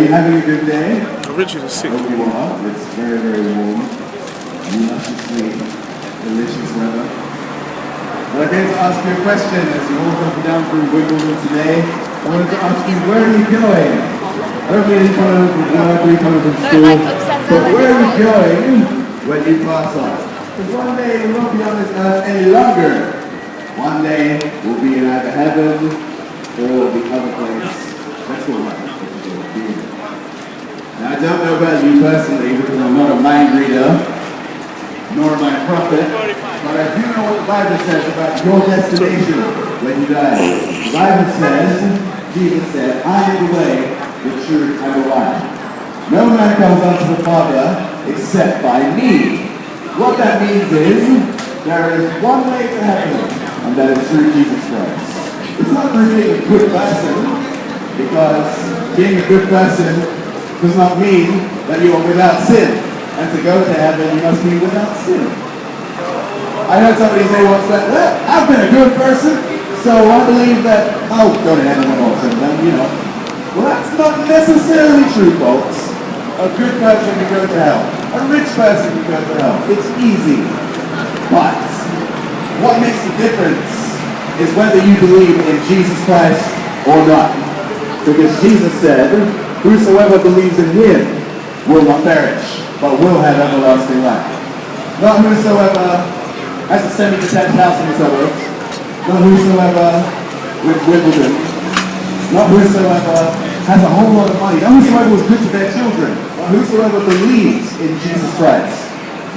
you having a good day? Richard is sick. I hope you are. It's very, very warm. Lusciously delicious weather. But I'm going to ask you a question as you walk up and down through Wimbledon today. I wanted to ask you, where are you going? I don't mean you're coming from work or you're coming from school, but where are you going when you pass on? Because one day we won't be on this earth any longer. One day we'll be in either heaven or the other place. That's all right. Now I don't know about you personally because I'm not a mind reader, nor am I a prophet, but I do know what the Bible says about your destination when you die. The Bible says, Jesus said, I am the way, the truth, and the life. No man comes unto the Father except by me. What that means is, there is one way to heaven, and that is through Jesus Christ. It's not through being a good person, because being a good person does not mean that you are without sin. And to go to heaven, you must be without sin. I heard somebody say once that, well, I've been a good person, so I believe that I'll go to heaven also. Then, you know. Well, that's not necessarily true, folks. A good person can go to hell. A rich person can go to hell. It's easy. But what makes the difference is whether you believe in Jesus Christ or not. Because Jesus said, whosoever believes in him will not perish, but will have everlasting life. Not whosoever has a semi-detached house in the suburbs, not whosoever with Wimbledon, not whosoever has a whole lot of money, not whosoever was good to their children, but whosoever believes in Jesus Christ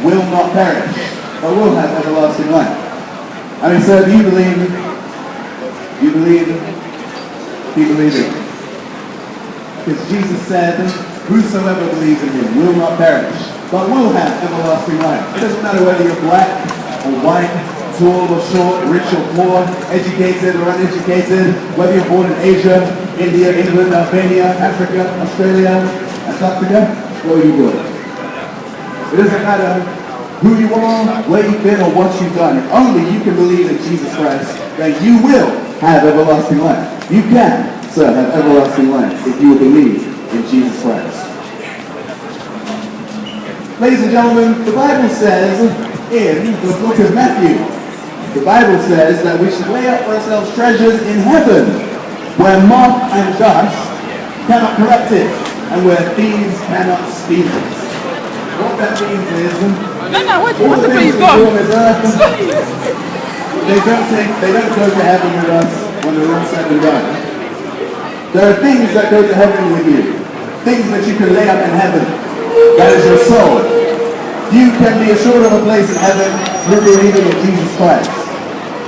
will not perish, but will have everlasting life. I mean, sir, do you believe? You believe? Do you believe it? Because Jesus said, whosoever believes in him will not perish, but will have everlasting life. It doesn't matter whether you're black or white, tall or short, rich or poor, educated or uneducated, whether you're born in Asia, India, England, Albania, Africa, Australia, Antarctica, where you born. It doesn't matter who you are, where you've been, or what you've done. If only you can believe in Jesus Christ, then you will have everlasting life. You can. So have everlasting life if you will believe in Jesus Christ. Ladies and gentlemen, the Bible says in the book of Matthew, the Bible says that we should lay up for ourselves treasures in heaven, where moth and dust cannot corrupt it, and where thieves cannot steal it. What that means is, all the things we do on this earth, they don't go to heaven with us when they're all said and done. There are things that go to heaven with you. Things that you can lay up in heaven. That is your soul. You can be assured of a place in heaven through believing in Jesus Christ.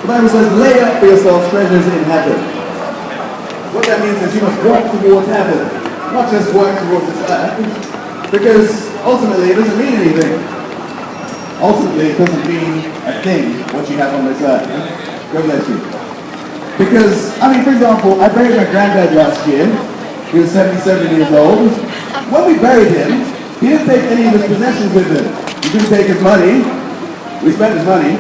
The Bible says, lay up for yourselves treasures in heaven. What that means is you must walk towards heaven. Not just work towards this earth. Because ultimately it doesn't mean anything. Ultimately it doesn't mean a thing what you have on this earth. God bless you. Because, I mean, for example, I buried my granddad last year. He was 77 years old. When we buried him, he didn't take any of his possessions with him. He couldn't take his money. We spent his money.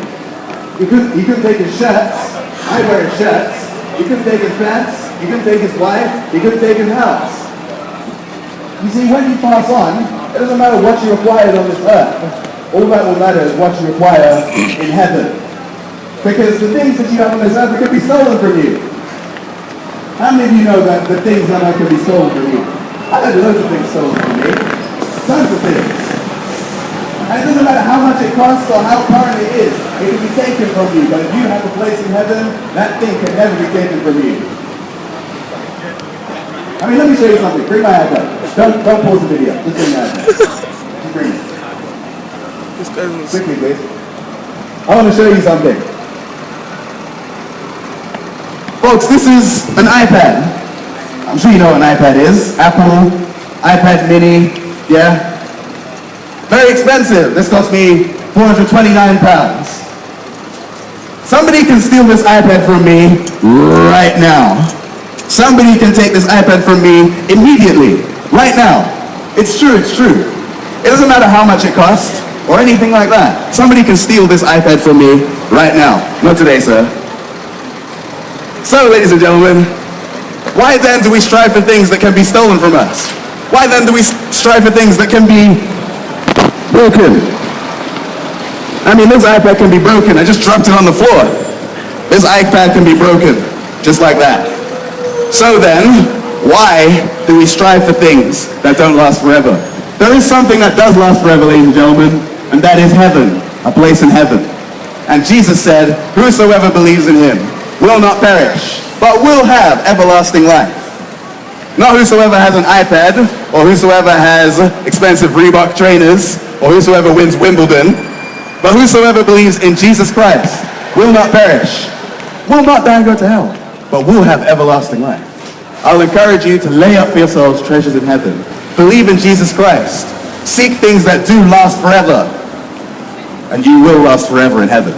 He couldn't take his shirts. I wear his shirts. He couldn't take his pants. He couldn't take his wife. He couldn't take his house. You see, when you pass on, it doesn't matter what you acquired on this earth. All that will matter is what you acquire in heaven. Because the things that you have on this earth could be stolen from you. How many of you know that the things on earth can be stolen from you? I've had loads of things stolen from me. Tons of things. And it doesn't matter how much it costs or how current it is. It can be taken from you. But if you have a place in heaven, that thing can never be taken from you. I mean, let me show you something. Bring my iPad. Don't pause the video. Just bring my iPad. Just bring it. Quickly, please. I want to show you something. Folks, this is an iPad. I'm sure you know what an iPad is. Apple, iPad mini, yeah? Very expensive. This cost me £429. Somebody can steal this iPad from me right now. Somebody can take this iPad from me immediately, right now. It's true, it's true. It doesn't matter how much it costs or anything like that. Somebody can steal this iPad from me right now. Not today, sir. So, ladies and gentlemen, why then do we strive for things that can be stolen from us? Why then do we strive for things that can be broken? I mean, this iPad can be broken. I just dropped it on the floor. This iPad can be broken, just like that. So then, why do we strive for things that don't last forever? There is something that does last forever, ladies and gentlemen, and that is heaven, a place in heaven. And Jesus said, whosoever believes in him will not perish, but will have everlasting life. Not whosoever has an iPad, or whosoever has expensive Reebok trainers, or whosoever wins Wimbledon, but whosoever believes in Jesus Christ will not perish, will not die and go to hell, but will have everlasting life. I'll encourage you to lay up for yourselves treasures in heaven. Believe in Jesus Christ. Seek things that do last forever, and you will last forever in heaven.